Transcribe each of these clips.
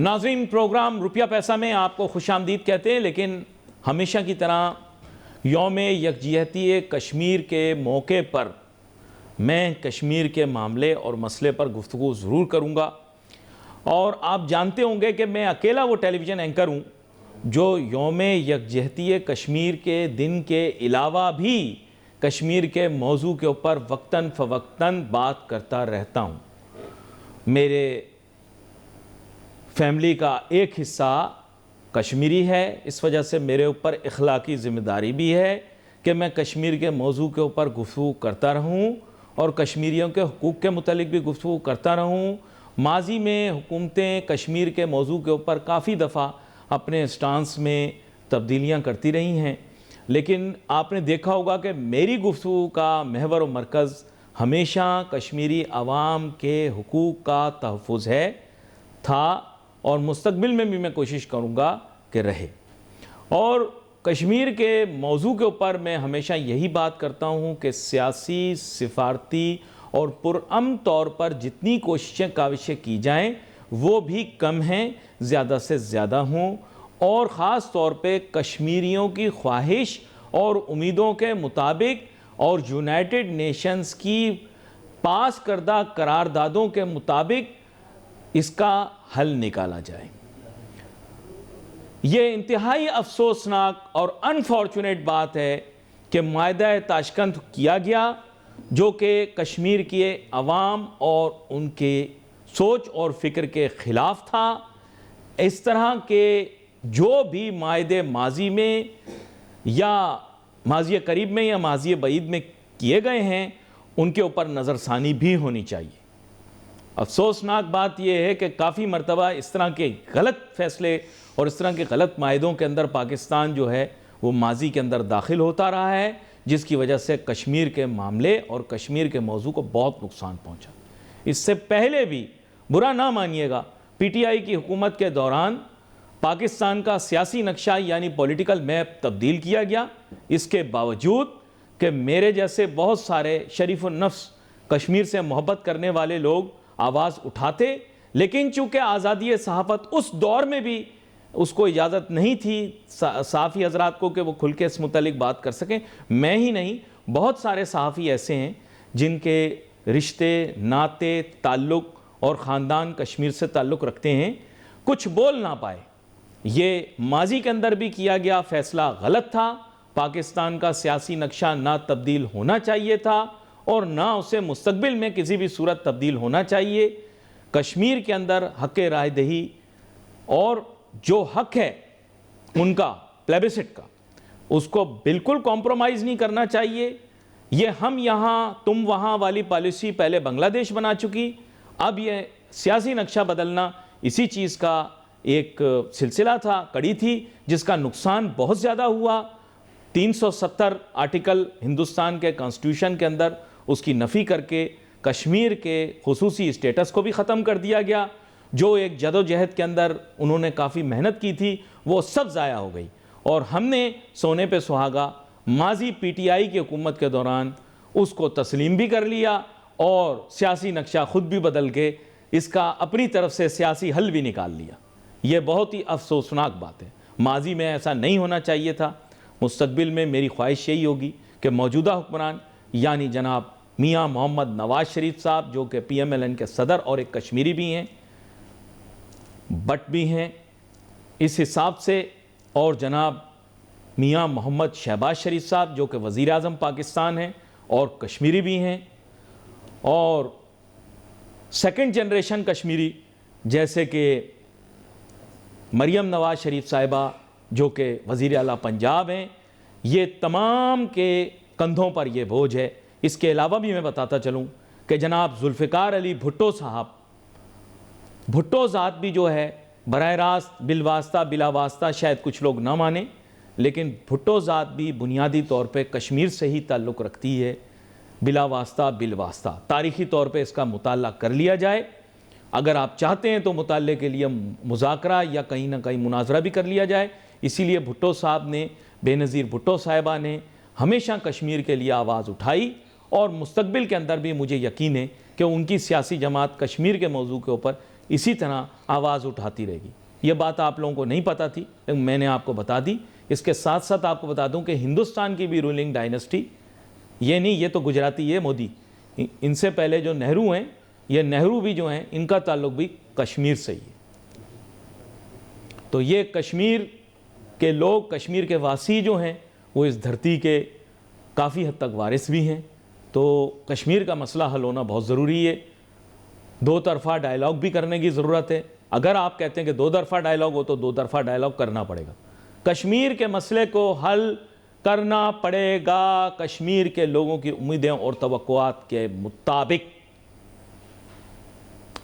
ناظرین، پروگرام روپیہ پیسہ میں آپ کو خوش آمدید کہتے ہیں، لیکن ہمیشہ کی طرح یوم یکجہتی کشمیر کے موقع پر میں کشمیر کے معاملے اور مسئلے پر گفتگو ضرور کروں گا۔ اور آپ جانتے ہوں گے کہ میں اکیلا وہ ٹیلی ویژن اینکر ہوں جو یوم یکجہتی کشمیر کے دن کے علاوہ بھی کشمیر کے موضوع کے اوپر وقتاً فوقتاً بات کرتا رہتا ہوں۔ میرے فیملی کا ایک حصہ کشمیری ہے، اس وجہ سے میرے اوپر اخلاقی ذمہ داری بھی ہے کہ میں کشمیر کے موضوع کے اوپر گفتگو کرتا رہوں اور کشمیریوں کے حقوق کے متعلق بھی گفتگو کرتا رہوں۔ ماضی میں حکومتیں کشمیر کے موضوع کے اوپر کافی دفعہ اپنے سٹانس میں تبدیلیاں کرتی رہی ہیں، لیکن آپ نے دیکھا ہوگا کہ میری گفتگو کا محور و مرکز ہمیشہ کشمیری عوام کے حقوق کا تحفظ تھا اور مستقبل میں بھی میں کوشش کروں گا کہ رہے۔ اور کشمیر کے موضوع کے اوپر میں ہمیشہ یہی بات کرتا ہوں کہ سیاسی، سفارتی اور پرامن طور پر جتنی کاوشیں کی جائیں وہ بھی کم ہیں، زیادہ سے زیادہ ہوں، اور خاص طور پہ کشمیریوں کی خواہش اور امیدوں کے مطابق اور یونائٹڈ نیشنز کی پاس کردہ قراردادوں کے مطابق اس کا حل نکالا جائے۔ یہ انتہائی افسوسناک اور انفارچونیٹ بات ہے کہ معاہدہ تاشقند کیا گیا جو کہ کشمیر کے عوام اور ان کے سوچ اور فکر کے خلاف تھا۔ اس طرح کے جو بھی معاہدے ماضی میں یا ماضی قریب میں یا ماضی بعید میں کیے گئے ہیں ان کے اوپر نظر ثانی بھی ہونی چاہیے۔ افسوسناک بات یہ ہے کہ کافی مرتبہ اس طرح کے غلط فیصلے اور اس طرح کے غلط معاہدوں کے اندر پاکستان جو ہے وہ ماضی کے اندر داخل ہوتا رہا ہے، جس کی وجہ سے کشمیر کے معاملے اور کشمیر کے موضوع کو بہت نقصان پہنچا۔ اس سے پہلے بھی برا نہ مانیے گا، پی ٹی آئی کی حکومت کے دوران پاکستان کا سیاسی نقشہ یعنی پولیٹیکل میپ تبدیل کیا گیا، اس کے باوجود کہ میرے جیسے بہت سارے شریف النفس کشمیر سے محبت کرنے والے لوگ آواز اٹھاتے، لیکن چونکہ آزادی صحافت اس دور میں بھی اس کو اجازت نہیں تھی صحافی حضرات کو کہ وہ کھل کے اس متعلق بات کر سکیں۔ میں ہی نہیں، بہت سارے صحافی ایسے ہیں جن کے رشتے، ناطے، تعلق اور خاندان کشمیر سے تعلق رکھتے ہیں، کچھ بول نہ پائے۔ یہ ماضی کے اندر بھی کیا گیا فیصلہ غلط تھا، پاکستان کا سیاسی نقشہ نہ تبدیل ہونا چاہیے تھا اور نہ اسے مستقبل میں کسی بھی صورت تبدیل ہونا چاہیے۔ کشمیر کے اندر حق رائے دہی اور جو حق ہے ان کا پلیبسٹ کا، اس کو بالکل کمپرومائز نہیں کرنا چاہیے۔ یہ ہم یہاں تم وہاں والی پالیسی پہلے بنگلہ دیش بنا چکی، اب یہ سیاسی نقشہ بدلنا اسی چیز کا ایک سلسلہ تھا، کڑی تھی، جس کا نقصان بہت زیادہ ہوا۔ 370 آرٹیکل ہندوستان کے کانسٹیٹیوشن کے اندر اس کی نفی کر کے کشمیر کے خصوصی اسٹیٹس کو بھی ختم کر دیا گیا۔ جو ایک جدوجہد کے اندر انہوں نے کافی محنت کی تھی وہ سب ضائع ہو گئی، اور ہم نے سونے پہ سہاگا ماضی پی ٹی آئی کی حکومت کے دوران اس کو تسلیم بھی کر لیا اور سیاسی نقشہ خود بھی بدل کے اس کا اپنی طرف سے سیاسی حل بھی نکال لیا۔ یہ بہت ہی افسوسناک بات ہے، ماضی میں ایسا نہیں ہونا چاہیے تھا۔ مستقبل میں میری خواہش یہی ہوگی کہ موجودہ حکمران یعنی جناب میاں محمد نواز شریف صاحب، جو کہ پی ایم ایل این کے صدر اور ایک کشمیری بھی ہیں، بٹ بھی ہیں، اس حساب سے، اور جناب میاں محمد شہباز شریف صاحب جو کہ وزیر اعظم پاکستان ہیں اور کشمیری بھی ہیں، اور سیکنڈ جنریشن کشمیری جیسے کہ مریم نواز شریف صاحبہ جو کہ وزیر اعلیٰ پنجاب ہیں، یہ تمام کے کندھوں پر یہ بوجھ ہے۔ اس کے علاوہ بھی میں بتاتا چلوں کہ جناب ذوالفقار علی بھٹو صاحب، بھٹو ذات بھی جو ہے براہ راست بالواسطہ بلا واسطہ شاید کچھ لوگ نہ مانیں، لیکن بھٹو ذات بھی بنیادی طور پہ کشمیر سے ہی تعلق رکھتی ہے، بلا واسطہ بالواسطہ۔ تاریخی طور پہ اس کا مطالعہ کر لیا جائے، اگر آپ چاہتے ہیں تو مطالعے کے لیے مذاکرہ یا کہیں نہ کہیں مناظرہ بھی کر لیا جائے۔ اسی لیے بھٹو صاحب نے، بے نظیر بھٹو صاحبہ نے ہمیشہ کشمیر کے لیے آواز اٹھائی، اور مستقبل کے اندر بھی مجھے یقین ہے کہ ان کی سیاسی جماعت کشمیر کے موضوع کے اوپر اسی طرح آواز اٹھاتی رہے گی. یہ بات آپ لوگوں کو نہیں پتہ تھی لیکن میں نے آپ کو بتا دی. اس کے ساتھ ساتھ آپ کو بتا دوں کہ ہندوستان کی بھی رولنگ ڈائنسٹی، یہ نہیں یہ تو گجراتی یہ مودی، ان سے پہلے جو نہرو ہیں، یہ نہرو بھی جو ہیں ان کا تعلق بھی کشمیر سے ہی ہے. تو یہ کشمیر کے لوگ، کشمیر کے واسی جو ہیں وہ اس دھرتی کے کافی حد تک وارث بھی ہیں. تو کشمیر کا مسئلہ حل ہونا بہت ضروری ہے. دو طرفہ ڈائیلاگ بھی کرنے کی ضرورت ہے. اگر آپ کہتے ہیں کہ دو طرفہ ڈائیلاگ ہو تو دو طرفہ ڈائیلاگ کرنا پڑے گا. کشمیر کے مسئلے کو حل کرنا پڑے گا کشمیر کے لوگوں کی امیدیں اور توقعات کے مطابق.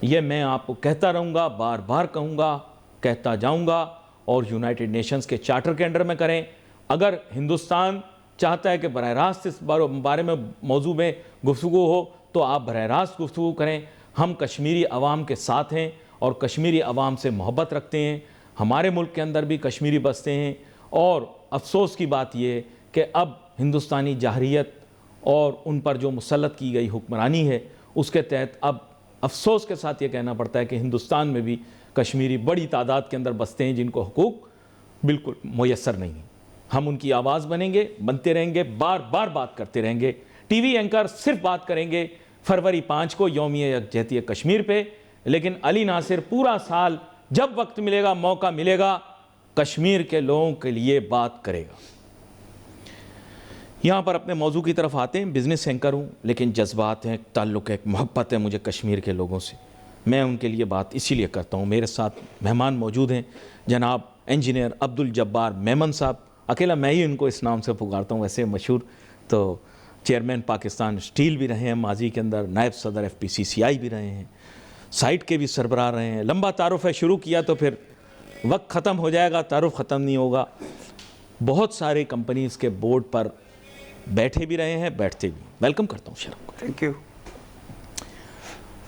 یہ میں آپ کو کہتا رہوں گا، بار بار کہوں گا، کہتا جاؤں گا. اور یونائٹڈ نیشنز کے چارٹر کے انڈر میں کریں. اگر ہندوستان چاہتا ہے کہ براہ راست اس بارے میں موضوع میں گفتگو ہو تو آپ براہ راست گفتگو کریں. ہم کشمیری عوام کے ساتھ ہیں اور کشمیری عوام سے محبت رکھتے ہیں. ہمارے ملک کے اندر بھی کشمیری بستے ہیں. اور افسوس کی بات یہ ہے کہ اب ہندوستانی جارحیت اور ان پر جو مسلط کی گئی حکمرانی ہے اس کے تحت اب افسوس کے ساتھ یہ کہنا پڑتا ہے کہ ہندوستان میں بھی کشمیری بڑی تعداد کے اندر بستے ہیں جن کو حقوق بالکل میسر نہیں ہیں. ہم ان کی آواز بنیں گے، بنتے رہیں گے، بار بار بات کرتے رہیں گے. ٹی وی اینکر صرف بات کریں گے فروری 5 کو یوم یکجہتی کشمیر پہ، لیکن علی ناصر پورا سال جب وقت ملے گا، موقع ملے گا، کشمیر کے لوگوں کے لیے بات کرے گا. یہاں پر اپنے موضوع کی طرف آتے ہیں. بزنس اینکر ہوں لیکن جذبات ہیں، تعلق ہے، محبت ہے مجھے کشمیر کے لوگوں سے. میں ان کے لیے بات اسی لیے کرتا ہوں. میرے ساتھ مہمان موجود ہیں جناب انجینئر عبدالجبار میمن صاحب. اکیلا میں ہی ان کو اس نام سے پکارتا ہوں، ویسے مشہور تو چیئرمین پاکستان اسٹیل بھی رہے ہیں ماضی کے اندر، نائب صدر FPCCI بھی رہے ہیں، سائٹ کے بھی سربراہ رہے ہیں. لمبا تعارف ہے، شروع کیا تو پھر وقت ختم ہو جائے گا، تعارف ختم نہیں ہوگا. بہت سارے کمپنیز کے بورڈ پر بیٹھے بھی رہے ہیں، بیٹھتے بھی. ویلکم کرتا ہوں شرف کو. Thank you.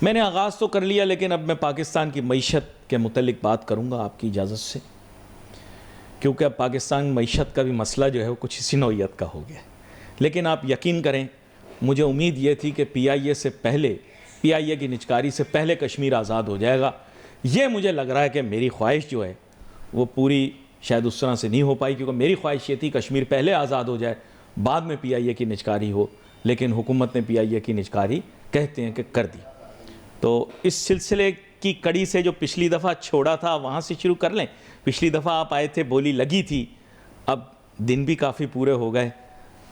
میں نے آغاز تو کر لیا لیکن اب میں پاکستان کی معیشت کے متعلق بات کروں گا آپ کی اجازت سے، کیونکہ اب پاکستان معیشت کا بھی مسئلہ جو ہے وہ کچھ اسی نوعیت کا ہو گیا. لیکن آپ یقین کریں، مجھے امید یہ تھی کہ PIA سے پہلے، PIA کی نچکاری سے پہلے کشمیر آزاد ہو جائے گا. یہ مجھے لگ رہا ہے کہ میری خواہش جو ہے وہ پوری شاید اس طرح سے نہیں ہو پائی، کیونکہ میری خواہش یہ تھی کشمیر پہلے آزاد ہو جائے، بعد میں PIA کی نچکاری ہو. لیکن حکومت نے PIA کی نچکاری کہتے ہیں کہ کر دی. تو اس سلسلے کی کڑی سے جو پچھلی دفعہ چھوڑا تھا وہاں سے شروع کر لیں. پچھلی دفعہ آپ آئے تھے، بولی لگی تھی، اب دن بھی کافی پورے ہو گئے،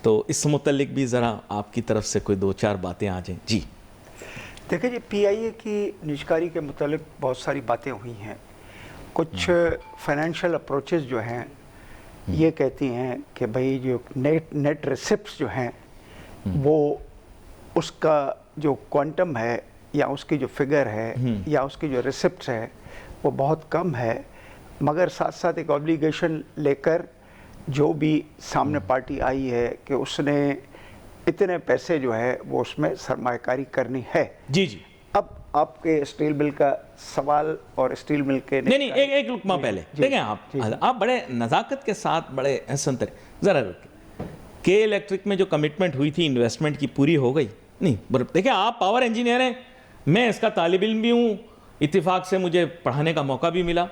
تو اس متعلق بھی ذرا آپ کی طرف سے کوئی 2-4 باتیں آ جائیں. جی دیکھیں جی، PIA کی نجکاری کے متعلق بہت ساری باتیں ہوئی ہیں. کچھ فائنینشیل اپروچز جو ہیں یہ کہتی ہیں کہ بھئی جو نیٹ ریسپٹس جو ہیں وہ اس کا جو کوانٹم ہے یا اس کی جو فگر ہے یا اس کی جو ریسپٹس ہے وہ بہت کم ہے، مگر ساتھ ساتھ ایک آبلیگیشن لے کر جو بھی سامنے پارٹی آئی ہے کہ اس نے اتنے پیسے جو ہے وہ اس میں سرمایہ کاری کرنی ہے. جی جی. اب آپ کے اسٹیل مل کا سوال اور اسٹیل مل کے نہیں ایک لقمہ پہلے دیکھیں. آپ بڑے نزاکت کے ساتھ بڑے احسن طرح ذرا رکھیں. کے الیکٹرک میں جو کمٹمنٹ ہوئی تھی انویسٹمنٹ کی پوری ہو گئی؟ نہیں. دیکھیں آپ پاور انجینئر ہیں، میں اس کا طالب علم بھی ہوں، اتفاق سے مجھے پڑھانے کا موقع بھی ملا.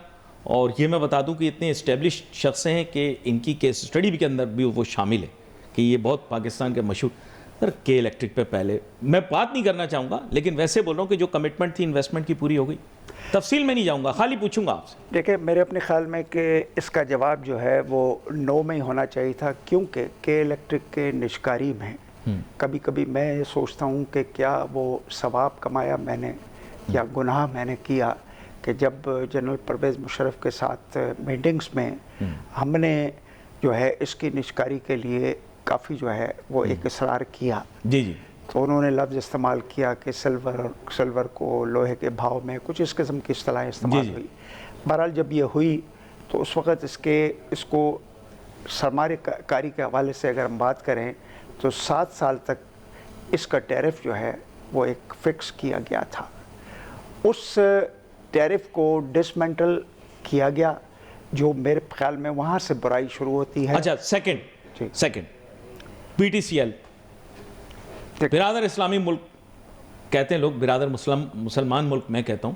اور یہ میں بتا دوں کہ اتنے اسٹیبلشڈ شخص ہیں کہ ان کی کیس اسٹڈی کے اندر بھی وہ شامل ہے کہ یہ بہت پاکستان کے مشہور. سر کے الیکٹرک پہ پہلے میں بات نہیں کرنا چاہوں گا، لیکن ویسے بول رہا ہوں کہ جو کمٹمنٹ تھی انویسٹمنٹ کی پوری ہو گئی. تفصیل میں نہیں جاؤں گا، خالی پوچھوں گا آپ سے. دیکھیں میرے اپنے خیال میں کہ اس کا جواب جو ہے وہ نو میں ہی ہونا چاہیے تھا، کیونکہ کے الیکٹرک کے نجکاری میں کبھی کبھی میں یہ سوچتا ہوں کہ کیا وہ ثواب کمایا میں نے یا گناہ میں نے کیا کہ جب جنرل پرویز مشرف کے ساتھ میٹنگز میں ہم نے جو ہے اس کی نجکاری کے لیے کافی جو ہے وہ ایک اصرار کیا. جی جی. تو انہوں نے لفظ استعمال کیا کہ سلور کو لوہے کے بھاؤ میں کچھ اس قسم کی اصطلاحیں استعمال ہوئی. بہرحال جب یہ ہوئی تو اس وقت اس کو سرمایہ کاری کے حوالے سے اگر ہم بات کریں تو 7 سال تک اس کا ٹیرف جو ہے وہ ایک فکس کیا گیا تھا. اس ٹیرف کو ڈسمنٹل کیا گیا، جو میرے خیال میں وہاں سے برائی شروع ہوتی ہے. اچھا سیکنڈ PTCL برادر اسلامی ملک کہتے ہیں لوگ، برادر مسلمان ملک میں کہتا ہوں.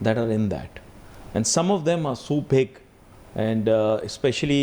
that are in that? And some of them are so big and especially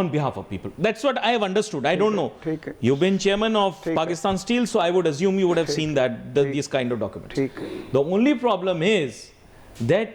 on behalf of people. That's what I have understood. I don't know. You've been chairman of Pakistan Steel, so I would assume you would have seen these kind of documents. The only problem is that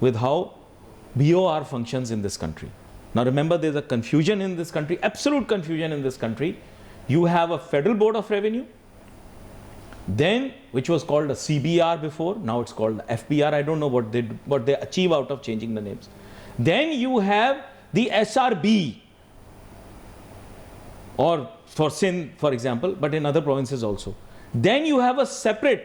with how BOR functions in this country. Now remember, there's a confusion in this country, absolute confusion in this country. You have a Federal Board of Revenue, then which was called a CBR before, now it's called FBR. I don't know what they achieve out of changing the names. Then you have the SRB, or for Sindh, for example, but in other provinces also. Then you have a separate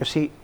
you see,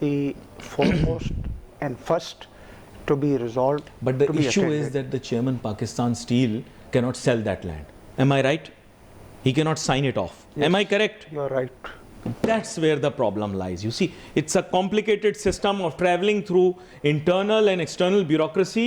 the foremost and first to be resolved. But the issue is that the chairman Pakistan Steel cannot sell that land. Am I right? He cannot sign it off. Yes, am I correct? You are right. That's where the problem lies. You see, it's a complicated system of traveling through internal and external bureaucracy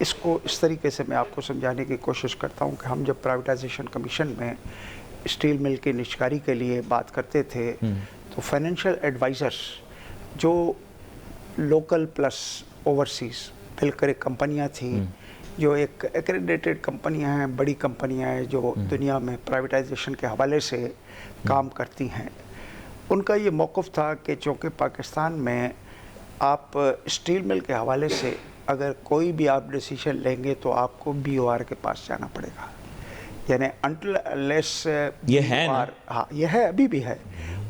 اس کو اس طریقے سے میں آپ کو سمجھانے کی کوشش کرتا ہوں کہ ہم جب پرائیویٹائزیشن کمیشن میں اسٹیل مل کی نجکاری کے لیے بات کرتے تھے تو فائنینشیل ایڈوائزرس جو لوکل پلس اوورسیز مل کر ایک کمپنیاں تھیں جو ایک ایکریڈیٹڈ کمپنیاں ہیں، بڑی کمپنیاں ہیں جو دنیا میں پرائیویٹائزیشن کے حوالے سے کام کرتی ہیں، ان کا یہ موقف تھا کہ چونکہ پاکستان میں آپ اسٹیل مل کے حوالے سے اگر کوئی بھی آپ ڈیسیشن لیں گے تو آپ کو بی او آر کے پاس جانا پڑے گا، یعنی انٹل لیس یہ ہے نا؟ ہاں یہ ہے، ابھی بھی ہے،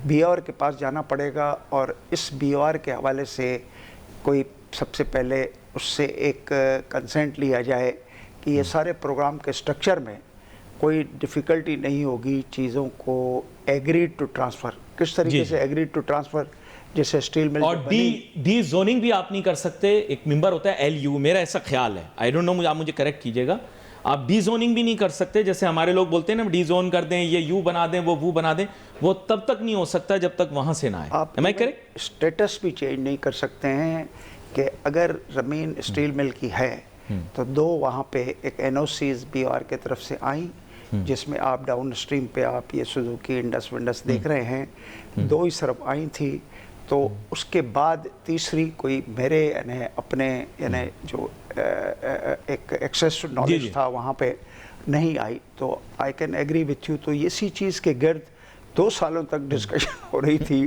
بی او آر کے پاس جانا پڑے گا، اور اس بی او آر کے حوالے سے کوئی سب سے پہلے اس سے ایک کنسنٹ لیا جائے کہ یہ سارے پروگرام کے سٹرکچر میں کوئی ڈیفیکلٹی نہیں ہوگی چیزوں کو ایگریڈ ٹو ٹرانسفر، کس طریقے سے ایگریڈ ٹو ٹرانسفر، جیسے اسٹیل مل اور ڈی زوننگ بھی آپ نہیں کر سکتے، ایک ممبر ہوتا ہے ایل یو، میرا ایسا خیال ہے، آئی ڈونٹ نو، آپ مجھے کریکٹ کیجئے گا، آپ ڈی زوننگ بھی نہیں کر سکتے، جیسے ہمارے لوگ بولتے ہیں نا ڈی زون کر دیں، یہ یو بنا دیں، وہ بنا دیں، وہ تب تک نہیں ہو سکتا جب تک وہاں سے نہ آئے. آپ Am I correct؟ اسٹیٹس بھی چینج نہیں کر سکتے ہیں کہ اگر زمین اسٹیل مل کی ہے تو دو وہاں پہ ایک N O Cs B R کے طرف سے آئیں جس میں آپ ڈاؤن اسٹریم پہ آپ یہ سوزوکی انڈس ونڈس دیکھ رہے ہیں، دو ہی صرف آئیں تھی، تو اس کے بعد تیسری کوئی میرے یعنی اپنے یعنی جو ایک ایکسیس نالج تھا وہاں پہ نہیں آئی، تو I can agree with you. تو اسی چیز کے گرد 2 سالوں تک ڈسکشن ہو رہی تھی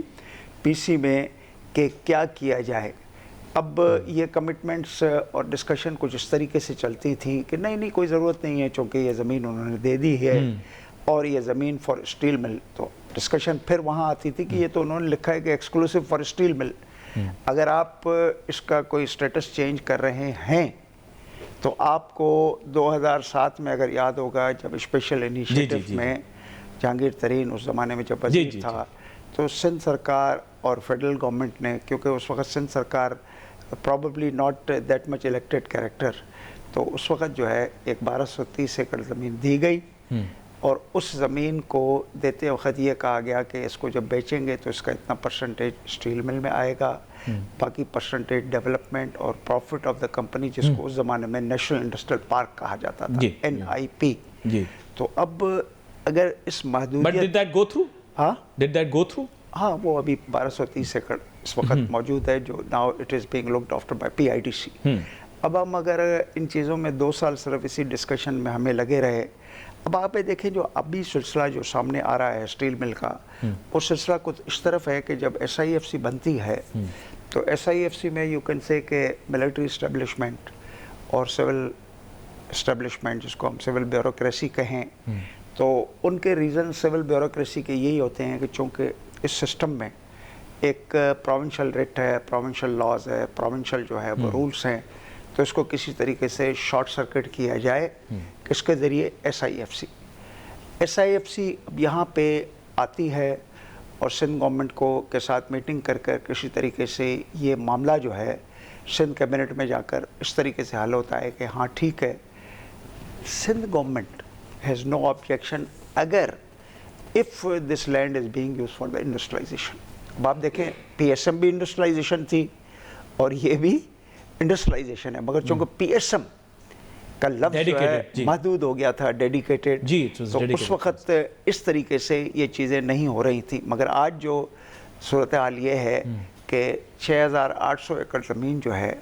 پی سی میں کہ کیا کیا جائے. اب یہ کمٹمنٹس اور ڈسکشن کچھ اس طریقے سے چلتی تھیں کہ نہیں کوئی ضرورت نہیں ہے چونکہ یہ زمین انہوں نے دے دی ہے اور یہ زمین فار اسٹیل مل. تو ڈسکشن پھر وہاں آتی تھی کہ یہ تو انہوں نے لکھا ہے کہ ایکسکلوسیو فار اسٹیل مل، اگر آپ اس کا کوئی سٹیٹس چینج کر رہے ہیں تو آپ کو 2007 میں اگر یاد ہوگا جب اسپیشل انیشیٹو میں جہانگیر ترین اس زمانے میں جب وزیر تھا تو سندھ سرکار اور فیڈرل گورنمنٹ نے، کیونکہ اس وقت سندھ سرکار probably not that much elected character، تو اس وقت جو ہے ایک 1230 ایکڑ زمین دی گئی، اور اس زمین کو دیتے وقت یہ کہا گیا کہ اس کو جب بیچیں گے تو اس کا اتنا پرسنٹیج اسٹیل مل میں آئے گا، باقی پرسنٹیج ڈیولپمنٹ اور پروفٹ آف دا کمپنی، جس کو اس زمانے میں نیشنل انڈسٹریل پارک کہا جاتا تھا، NIP. تو اب اگر اس محدودیت But did that go through؟ ہاں Did that go through؟ ہاں وہ ابھی 1230 ایکڑ اس وقت موجود ہے جو now it is being looked after by PIDC. اب ہم اگر ان چیزوں میں 2 سال صرف اسی ڈسکشن میں ہمیں لگے رہے، اب آپ دیکھیں جو ابھی سلسلہ جو سامنے آ رہا ہے اسٹیل مل کا، وہ سلسلہ کچھ اس طرف ہے کہ جب SIFC بنتی ہے تو SIFC میں یو کین سے کہ ملٹری اسٹیبلشمنٹ اور سول اسٹیبلشمنٹ، جس کو ہم سول بیوروکریسی کہیں، تو ان کے ریزن سول بیوروکریسی کے یہی ہوتے ہیں کہ چونکہ اس سسٹم میں ایک پروونشل ریٹ ہے، پروونشل لاز ہے، پروونشل جو ہے وہ رولز ہیں، تو اس کو کسی طریقے سے شارٹ سرکٹ کیا جائے کس کے ذریعے SIFC اب یہاں پہ آتی ہے اور سندھ گورنمنٹ کو کے ساتھ میٹنگ کر کر کسی طریقے سے یہ معاملہ جو ہے سندھ کیبنٹ میں جا کر اس طریقے سے حل ہوتا ہے کہ ہاں ٹھیک ہے، Sindh government has no objection اگر if this land is being used for the industrialization. اب آپ دیکھیں PSM بھی انڈسٹرلائزیشن تھی اور یہ بھی انڈسٹرلائزیشن ہے، مگر چونکہ PSM کا لفظ جو ہے محدود ہو گیا تھا، ڈیڈیکیٹڈ، تو اس وقت اس طریقے سے یہ چیزیں نہیں ہو رہی تھیں. مگر آج جو صورتحال یہ ہے کہ 6800 ایکڑ زمین جو ہے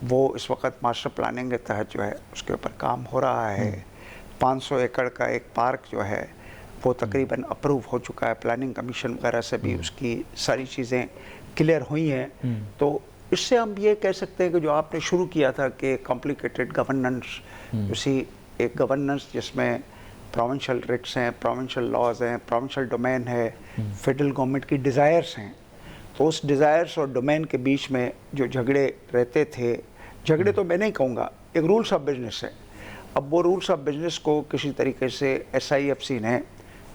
وہ اس وقت ماسٹر پلاننگ کے تحت جو ہے اس کے اوپر کام ہو رہا ہے. 500 ایکڑ کا ایک پارک جو ہے وہ تقریباً اپروو ہو چکا ہے، پلاننگ کمیشن وغیرہ سے بھی اس کی ساری چیزیں کلیئر ہوئی ہیں. تو اس سے ہم یہ کہہ سکتے ہیں کہ جو آپ نے شروع کیا تھا کہ کمپلیکیٹڈ گورننس، اسی ایک گورننس جس میں پروونشل ریٹس ہیں، پروونشل لاز ہیں، پروونشل ڈومین ہے، فیڈرل گورنمنٹ کی ڈیزائرس ہیں، تو اس ڈیزائرس اور ڈومین کے بیچ میں جو جھگڑے رہتے تھے، جھگڑے تو میں نہیں کہوں گا، ایک رولس آف بزنس ہے. اب وہ رولس آف بزنس کو کسی طریقے سے SIFC نے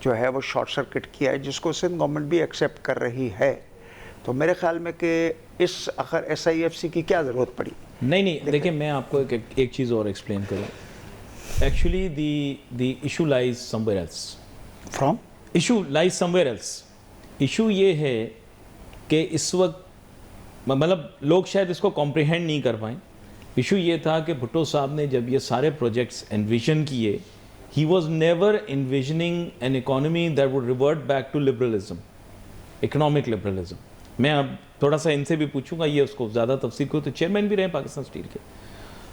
جو ہے وہ شارٹ سرکٹ کیا ہے، جس کو سندھ گورنمنٹ بھی ایکسیپٹ کر رہی ہے. تو میرے خیال میں کہ اس آخر SIFC کی کیا ضرورت پڑی؟ نہیں دیکھیں، میں آپ کو ایک چیز اور ایکسپلین کروں. Actually the issue lies somewhere else. Issue یہ ہے کہ اس وقت مطلب لوگ شاید اس کو کمپریہینڈ نہیں کر پائیں ایشو یہ تھا کہ بھٹو صاحب نے جب یہ سارے پروجیکٹس انویژن کیے, he was never envisioning an economy that would revert back to liberalism, economic liberalism. میں اب تھوڑا سا ان سے بھی پوچھوں گا, یہ اس کو زیادہ تفصیل کو, تو چیئرمین بھی رہے پاکستان اسٹیل کے.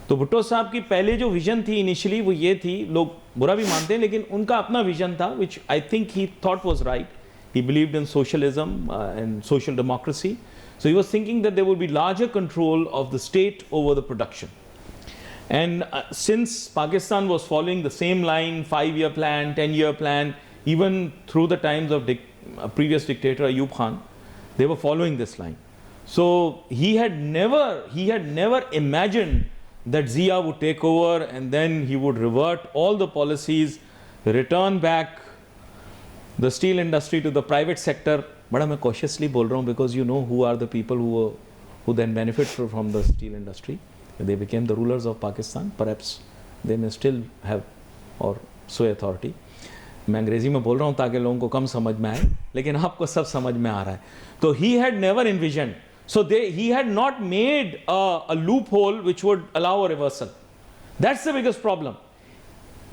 تو بھٹو صاحب کی پہلے جو ویژن تھی انیشلی وہ یہ تھی, لوگ برا بھی مانتے ہیں لیکن ان کا اپنا ویژن تھا which I think he thought was right. He believed in socialism and social democracy. So he was thinking that there would be larger control of the state over the production. And since Pakistan was following the same line, 5-year plan, 10-year plan, even through the times of previous dictator Ayub Khan, they were following this line. So he had never imagined that Zia would take over and then he would revert all the policies, return back the steel industry to the private sector. بڑا میں cautiously بول رہا ہوں because you know who are the people who then benefit from the steel industry. They became the rulers of Pakistan. Perhaps they may still have or sway authority. میں انگریزی میں بول رہا ہوں تاکہ لوگوں کو کم سمجھ میں آئے, لیکن آپ کو سب سمجھ میں آ رہا ہے. تو he had never envisioned. So he had not made a loophole which would allow a reversal. That's the biggest problem.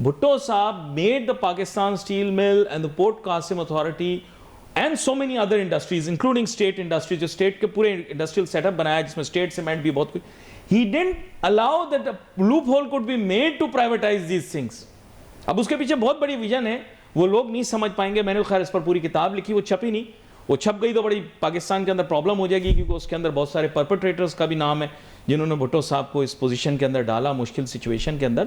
Bhutto Saab made the Pakistan Steel Mill and the Port Qasim Authority and so many other industries, including state industries, جو state کے پورے industrial setup بنایا جس میں state cement بھی بہت کچھ. He didn't allow that a loophole could be made to privatize these things. اب اس کے پیچھے بہت بڑی ویژن ہے, وہ لوگ نہیں سمجھ پائیں گے. میں نے خیر اس پر پوری کتاب لکھی, وہ چھپی نہیں. وہ چھپ گئی تو بڑی پاکستان کے اندر پرابلم ہو جائے گی, کیونکہ اس کے اندر بہت سارے پرپٹریٹرز کا بھی نام ہے جنہوں نے بھٹو صاحب کو اس پوزیشن کے اندر ڈالا, مشکل سچویشن کے اندر.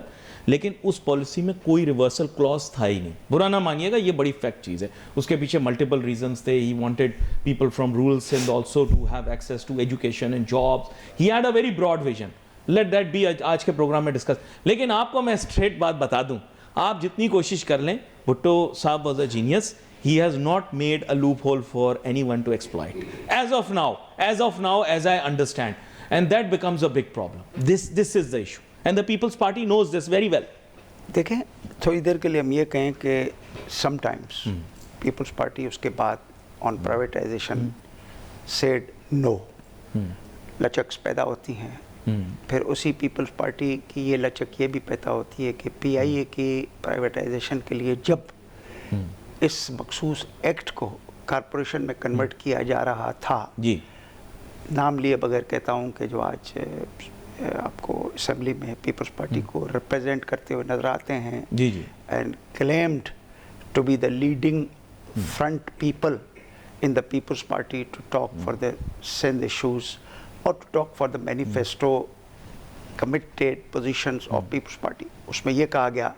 لیکن اس پالیسی میں کوئی ریورسل کلاس تھا ہی نہیں. برا نہ مانیے گا, یہ بڑی فیکٹ چیز ہے. اس کے پیچھے ملٹیپل ریزنس تھے. He wanted people from rural Sindh also to have access to education and jobs. He had a very broad vision. Let that be آج کے پروگرام میں ڈسکس. لیکن آپ کو میں اسٹریٹ بات بتا دوں, آپ جتنی کوشش کر لیں, بھٹو صاحب was a genius. He has not made a loophole for anyone to exploit. As of now, as I understand. And that becomes a big problem. This is the issue. And the People's Party knows this very well. دیکھیں تھوڑی دیر کے لیے ہم یہ کہیں کہ sometimes People's Party اس کے بعد on privatization said no. لچکس پیدا ہوتی ہیں. پھر اسی پیپلز پارٹی کی یہ لچک یہ بھی پیدا ہوتی ہے کہ پی آئی اے کی پرائیویٹائزیشن کے لیے جب اس مخصوص ایکٹ کو کارپوریشن میں کنورٹ کیا جا رہا تھا, جی نام لیے بغیر کہتا ہوں کہ جو آج آپ کو اسمبلی میں پیپلز پارٹی کو ریپرزینٹ کرتے ہوئے نظر آتے ہیں, جی جی, and claimed to be the leading front people in the People's Party to talk for the Sindh issues or to talk for the manifesto committed positions of People's Party. اس میں یہ کہا گیا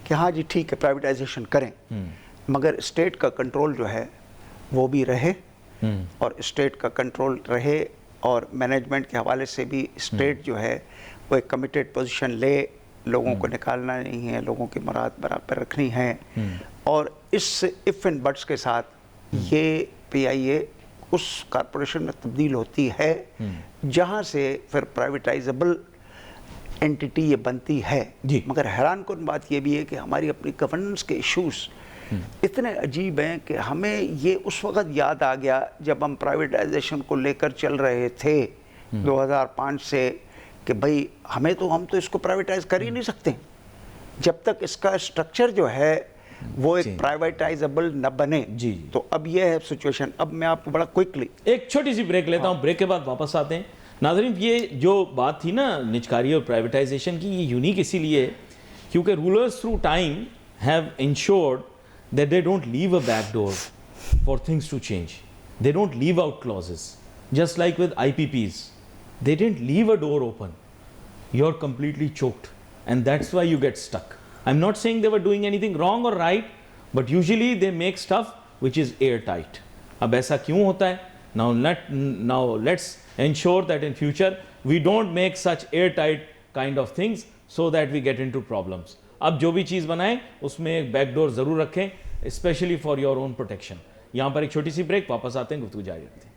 کہ ہاں جی ٹھیک ہے پرائیویٹائزیشن کریں, مگر اسٹیٹ کا کنٹرول جو ہے وہ بھی رہے, اور اسٹیٹ کا کنٹرول رہے اور مینجمنٹ کے حوالے سے بھی اسٹیٹ جو ہے وہ ایک کمیٹیڈ پوزیشن لے, لوگوں کو نکالنا نہیں ہے, لوگوں کی مراد برابر رکھنی ہے. اور اس اف اینڈ بٹس کے ساتھ یہ پی آئی اے اس کارپوریشن میں تبدیل ہوتی ہے جہاں سے پھر پرائیویٹائزیبل اینٹیٹی یہ بنتی ہے. مگر حیران کن بات یہ بھی ہے کہ ہماری اپنی گورننس کے ایشوز اتنے عجیب ہیں کہ ہمیں یہ اس وقت یاد آ گیا جب ہم پرائیویٹائزیشن کو لے کر چل رہے تھے 2005 سے کہ بھائی ہم تو اس کو پرائیویٹائز کر ہی نہیں سکتے جب تک اس کا اسٹرکچر جو ہے وہ ایک پرائیویٹائزیبل نہ بنے. تو اب یہ ہے سچویشن. اب میں آپ کو بڑا کوئکلی ایک چھوٹی سی بریک لیتا ہوں, بریک کے بعد واپس آتے ہیں. ناظرین, یہ جو بات تھی نا نجکاری اور پرائیویٹائزیشن کی, یہ یونیک اسی لیے ہے کیونکہ rulers through time have ensured that they don't leave a back door for things to change. They don't leave out clauses. Just like with IPPs, they didn't leave a door open. You're completely choked, and that's why you get stuck. I'm not saying they were doing anything wrong or right, but usually they make stuff which is airtight. Ab aisa kyun hota hai? Now let's ensure that in future we don't make such airtight kind of things so that we get into problems. اب جو بھی چیز بنائیں اس میں ایک back door ضرور رکھیں, especially for your own protection. یہاں پر ایک چھوٹی سی بریک, واپس آتے ہیں, گفتگو جاری رکھتے ہیں.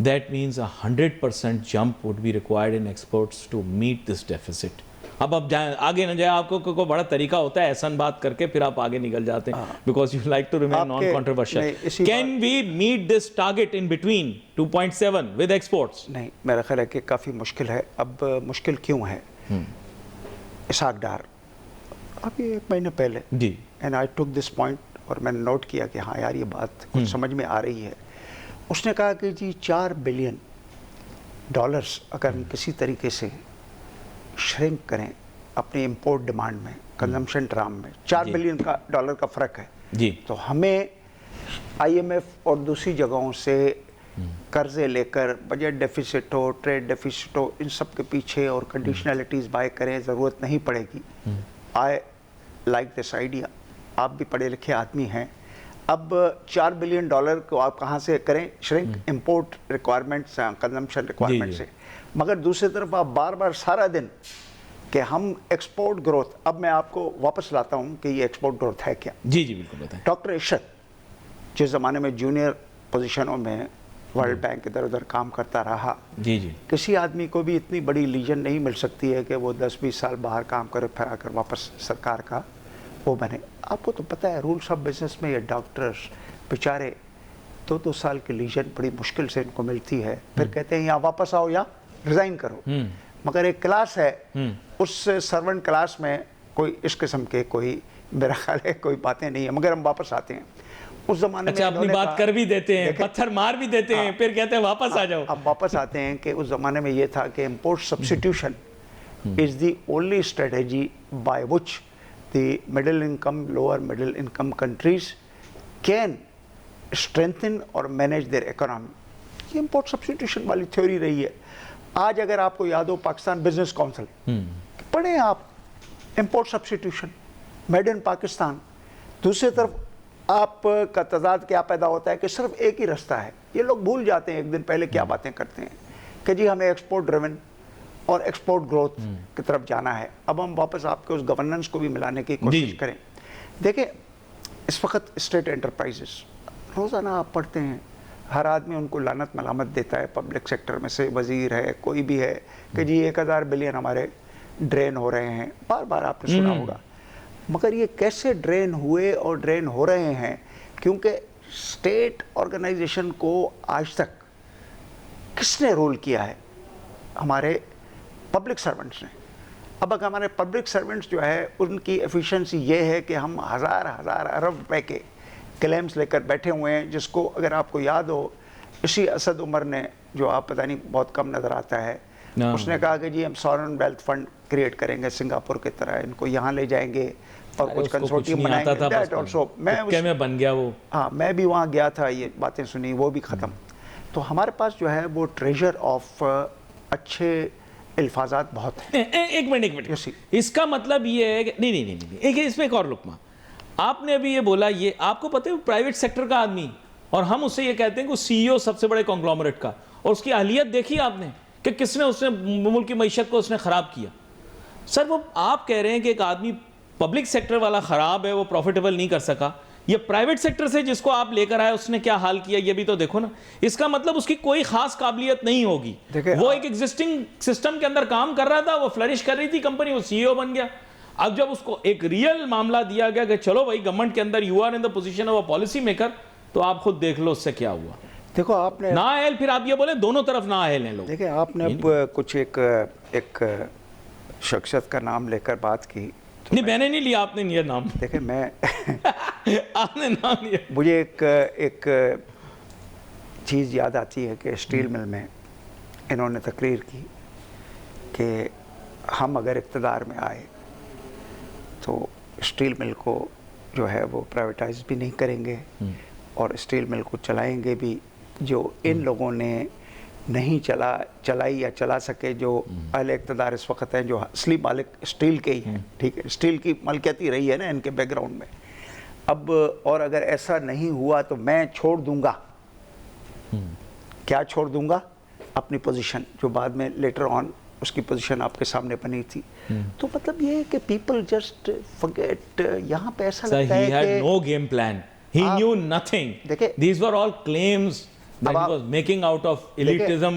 that means a 100% jump would be required in exports to meet this deficit. اب آپ جائیں آگے نہ جائیں, آپ کو کوئی بڑا طریقہ ہوتا ہے احسان بات کر کے پھر آپ آگے نکل جاتے ہیں because you like to remain non-controversial. Can we meet this target in between 2.7 with exports? نہیں, میرا خیال ہے کہ کافی مشکل ہے. اب مشکل کیوں ہے؟ اسحاق ڈار ابھی 1 مہینے پہلے جی, and I took this point اور میں نے نوٹ کیا کہ ہاں یار یہ بات کچھ سمجھ میں آ رہی ہے. اس نے کہا کہ جی $4 بلین اگر ہم کسی طریقے سے شرنک کریں اپنی امپورٹ ڈیمانڈ میں, کنزمپشن ڈرام میں $4 بلین کا فرق ہے جی, تو ہمیں آئی ایم ایف اور دوسری جگہوں سے قرضے لے کر بجٹ ڈیفیسٹ ہو, ٹریڈ ڈیفیسٹ ہو, ان سب کے پیچھے اور کنڈیشنلٹیز بائی کریں, ضرورت نہیں پڑے گی. I like this idea. آپ بھی پڑھے لکھے آدمی ہیں. اب $4 بلین کو آپ کہاں سے کریں shrink? Import requirement, consumption requirement سے. مگر دوسری طرف آپ بار بار سارا دن کہ ہم ایکسپورٹ گروتھ, اب میں آپ کو واپس لاتا ہوں کہ یہ ایکسپورٹ گروتھ ہے کیا. جی جی بالکل بتائیں. ڈاکٹر عشرت جس زمانے میں جونیئر پوزیشنوں میں ورلڈ بینک ادھر ادھر کام کرتا رہا, جی جی, کسی آدمی کو بھی اتنی بڑی لیجن نہیں مل سکتی ہے کہ وہ 10-20 سال باہر کام کرے پھر آ کر واپس سرکار کا وہ بنے. آپ کو تو پتہ ہے رولس آف بزنس میں یہ ڈاکٹرز بیچارے 2 سال کی لیجن بڑی مشکل سے ان کو ملتی ہے, پھر کہتے ہیں یا واپس آؤ یا ریزائن کرو. مگر ایک کلاس ہے, اس سرونٹ کلاس میں کوئی اس قسم کے کوئی میرا خیال ہے کوئی باتیں نہیں ہیں, مگر ہم واپس آتے ہیں. اس زمانے میں اپنی بات کر بھی دیتے ہیں, پتھر مار بھی دیتے ہیں, پھر کہتے ہیں واپس آ جاؤ. ہم واپس آتے ہیں کہ اس زمانے میں یہ تھا کہ import substitution is the only strategy by which the middle income, lower middle income countries can strengthen اور مینیج دیئر اکنامی. یہ امپورٹ سبسٹیوشن والی تھیوری رہی ہے. آج اگر آپ کو یاد ہو پاکستان بزنس کونسل پڑھیں آپ, import substitution made in Pakistan. دوسری طرف آپ کا تضاد کیا پیدا ہوتا ہے کہ صرف ایک ہی رستہ ہے. یہ لوگ بھول جاتے ہیں ایک دن پہلے کیا باتیں کرتے ہیں کہ جی ہمیں ایکسپورٹ ڈریون اور ایکسپورٹ گروتھ کی طرف جانا ہے. اب ہم واپس آپ کے اس گورننس کو بھی ملانے کی کوشش کریں. دیکھیں اس وقت اسٹیٹ انٹرپرائزز روزانہ آپ پڑھتے ہیں, ہر آدمی ان کو لعنت ملامت دیتا ہے پبلک سیکٹر میں سے, وزیر ہے کوئی بھی ہے, کہ جی 1000 بلین ہمارے ڈرین ہو رہے ہیں. بار بار آپ نے سنا ہوگا. مگر یہ کیسے ڈرین ہوئے اور ڈرین ہو رہے ہیں؟ کیونکہ اسٹیٹ آرگنائزیشن کو آج تک کس نے رول کیا ہے؟ ہمارے پبلک سرونٹس نے. اب اگر ہمارے پبلک سرونٹس جو ہے ان کی ایفیشنسی یہ ہے کہ ہم ہزار ارب روپے کے کلیمز لے کر بیٹھے ہوئے ہیں, جس کو اگر آپ کو یاد ہو اسی اسد عمر نے, جو آپ پتہ نہیں بہت کم نظر آتا ہے, اس نے کہا کہ جی ہم سورن ویلتھ فنڈ کریٹ کریں گے سنگاپور کی طرح, ان کو یہاں لے جائیں گے اور کچھ کنسورٹیم بنائیں گے. دیٹ آلسو میں بن گیا وہ. ہاں میں بھی وہاں گیا تھا, یہ باتیں سنی, وہ بھی ختم. تو ہمارے پاس جو ہے وہ ٹریجر آف اچھے الفاظات بہت ہیں. ایک منٹ, اس کا مطلب یہ ہے کہ نہیں, اس میں ایک اور لقمہ. آپ نے ابھی یہ بولا, یہ آپ کو پتہ ہے پرائیویٹ سیکٹر کا آدمی, اور ہم اس سے یہ کہتے ہیں کہ سی ای او سب سے بڑے کنگلومریٹ کا, اور اس کی اہلیت دیکھی آپ نے کہ کس نے اس نے ملک کی معیشت کو اس نے خراب کیا. سر وہ آپ کہہ رہے ہیں کہ ایک آدمی پبلک سیکٹر والا خراب ہے, وہ پروفیٹیبل نہیں کر سکا, یہ پرائیویٹ سیکٹر سے جس کو آپ لے کر آئے اس نے کیا حال کیا, یہ بھی تو دیکھو نا. اس کا مطلب اس کی کوئی خاص قابلیت نہیں ہوگی. وہ ایک ایگزسٹنگ سسٹم کے اندر کام کر رہا تھا, وہ فلرش کر رہی تھی کمپنی, وہ سی ای او بن گیا. اب جب اس کو ایک ریئل معاملہ دیا گیا کہ چلو بھائی گورنمنٹ کے اندر you are in the position of a policy maker, تو آپ خود دیکھ لو اس سے کیا ہوا. دیکھو آپ نے نااہل, پھر آپ یہ بولیں دونوں طرف نااہل ہیں لوگ. دیکھیں آپ نے اب کچھ ایک شخصیت کا نام لے کر بات کی. نہیں میں نے نہیں لیا, آپ نے یہ نام. دیکھیں میں آپ نے نام لیا. مجھے ایک چیز یاد آتی ہے کہ اسٹیل مل میں انہوں نے تقریر کی کہ ہم اگر اقتدار میں آئے تو اسٹیل مل کو جو ہے وہ پرائیویٹائز بھی نہیں کریں گے, اور اسٹیل مل کو چلائیں گے بھی جو ان لوگوں نے نہیں چلائی یا چلا سکے, جو اہل اقتدار اس وقت ہیں, جو اصلی مالک اسٹیل کے ہی ہیں. ٹھیک ہے, اسٹیل کی ملکیت ہی رہی ہے نا ان کے بیک گراؤنڈ میں. اب اور اگر ایسا نہیں ہوا تو میں چھوڑ دوں گا. کیا چھوڑ دوں گا؟ اپنی پوزیشن, جو بعد میں لیٹر آن اس کی پوزیشن آپ کے سامنے بنی تھی. تو مطلب یہ ہے کہ پیپل جسٹ فرگیٹ. یہاں پہ ایسا لگتا ہے کہ no game plan. He knew nothing. These were all claims That he was making out of elitism,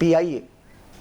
PIA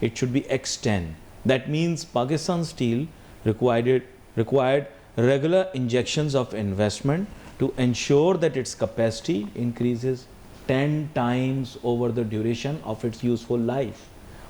it should be X10. That means Pakistan Steel required regular injections of investment to ensure that its capacity increases 10 times over the duration of its useful life.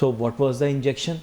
So what was the injection?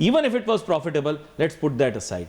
Even if it was profitable, let's put that aside.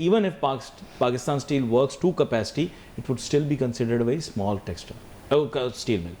even if Pakistan Steel works to capacity, it would still be considered a very small steel mill.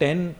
10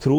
through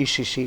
ECC,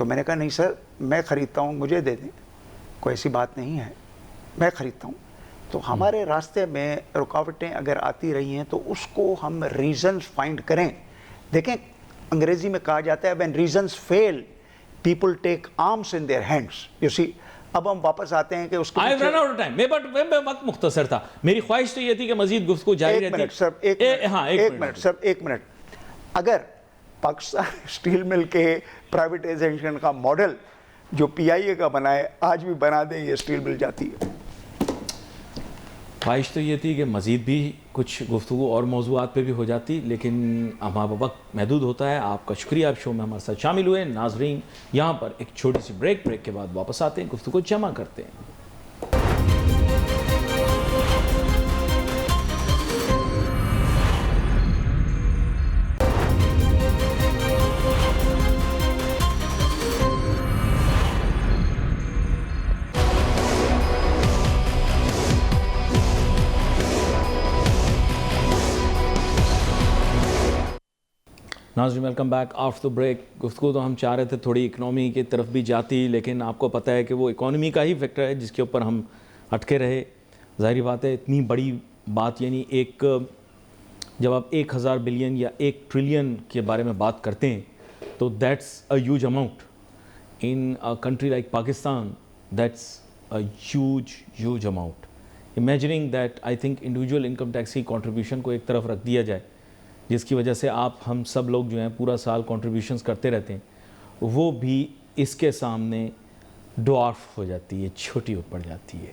تو میں نے کہا نہیں سر میں خریدتا ہوں, مجھے دے دیں, کوئی ایسی بات نہیں ہے, میں خریدتا ہوں. تو ہمارے راستے میں رکاوٹیں اگر آتی رہی ہیں تو اس کو ہم ریزنز فائنڈ کریں. دیکھیں انگریزی میں کہا جاتا ہے when reasons fail people take arms in their hands. you see اب ہم واپس آتے ہیں کہ اس کے I've run out of time. میں وقت مختصر تھا, میری خواہش تو یہ تھی کہ مزید گفتگو جاری رہتی. ایک منٹ اگر پاکستان اسٹیل مل کے پرائیویٹائزیشن کا ماڈل جو پی آئی اے کا بنا ہے آج بھی بنا دیں, یہ اسٹیل مل جاتی ہے. خواہش تو یہ تھی کہ مزید بھی کچھ گفتگو اور موضوعات پہ بھی ہو جاتی, لیکن ہمارا وقت محدود ہوتا ہے. آپ کا شکریہ, آپ شو میں ہمارے ساتھ شامل ہوئے. ناظرین یہاں پر ایک چھوٹی سی بریک کے بعد واپس آتے ہیں, گفتگو جمع کرتے ہیں. ناظرین welcome back after the break. گفتگو تو ہم چاہ رہے تھے تھوڑی اکنامی کی طرف بھی جاتی, لیکن آپ کو پتہ ہے کہ وہ اکانومی کا ہی فیکٹر ہے جس کے اوپر ہم اٹکے رہے. ظاہری بات ہے اتنی بڑی بات, یعنی ایک جب آپ 1000 بلین یا 1 ٹریلین کے بارے میں بات کرتے ہیں تو that's a huge amount. In a country like Pakistan that's a huge amount. Imagining that I think individual income tax کی کنٹریبیوشن کو ایک طرف رکھ دیا جائے, جس کی وجہ سے ہم سب لوگ جو ہیں پورا سال کنٹریبیوشنز کرتے رہتے ہیں, وہ بھی اس کے سامنے ڈوارف ہو جاتی ہے, چھوٹی ہو پڑ جاتی ہے.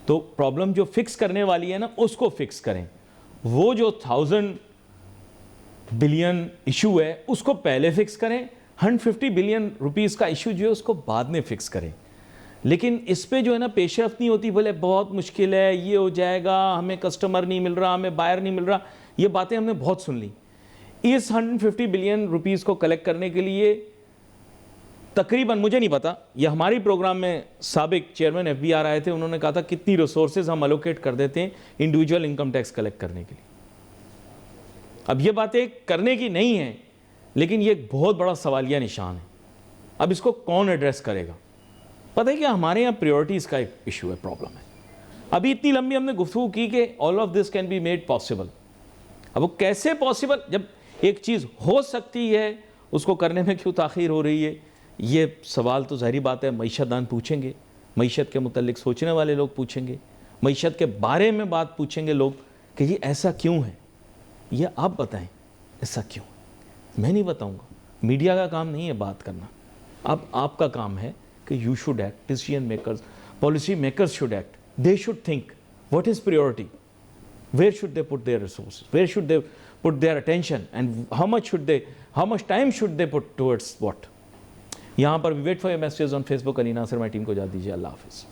تو پرابلم جو فکس کرنے والی ہے نا اس کو فکس کریں. وہ جو 1000 بلین ایشو ہے اس کو پہلے فکس کریں. 150 بلین روپیز کا ایشو جو ہے اس کو بعد میں فکس کریں. لیکن اس پہ جو ہے نا پیش رفت نہیں ہوتی. بولے بہت مشکل ہے, یہ ہو جائے گا, ہمیں کسٹمر نہیں مل رہا, ہمیں بائر نہیں مل رہا. یہ باتیں ہم نے بہت سن لی. اس 150 بلین روپیز کو کلیکٹ کرنے کے لیے تقریباً, مجھے نہیں پتا, یہ ہماری پروگرام میں سابق چیئرمین ایف بی آر آئے تھے, انہوں نے کہا تھا کتنی ریسورسز ہم الوکیٹ کر دیتے ہیں انڈیویجول انکم ٹیکس کلیکٹ کرنے کے لیے. اب یہ باتیں کرنے کی نہیں ہیں, لیکن یہ ایک بہت بڑا سوالیہ نشان ہے. اب اس کو کون ایڈریس کرے گا؟ پتہ ہے کہ ہمارے یہاں پریورٹیز کا ایک ایشو ہے, پرابلم ہے. ابھی اتنی لمبی ہم نے گفتگو کی کہ all of this can be made possible. اب وہ کیسے پاسبل, جب ایک چیز ہو سکتی ہے اس کو کرنے میں کیوں تاخیر ہو رہی ہے؟ یہ سوال تو ظاہری بات ہے معیشت دان پوچھیں گے, معیشت کے متعلق سوچنے والے لوگ پوچھیں گے, معیشت کے بارے میں بات پوچھیں گے لوگ کہ یہ ایسا کیوں ہے, یہ آپ بتائیں ایسا کیوں. میں نہیں بتاؤں گا, میڈیا کا کام نہیں ہے بات کرنا. اب آپ کا کام ہے کہ you should act, decision makers, policy makers should act. They should think what is priority, where should they put their resources, where should they put their attention, and how much time should they put towards what. یہاں پر we wait for your messages on Facebook. علی ناصر, ہماری team کو اجازت دیجیے. اللہ حافظ.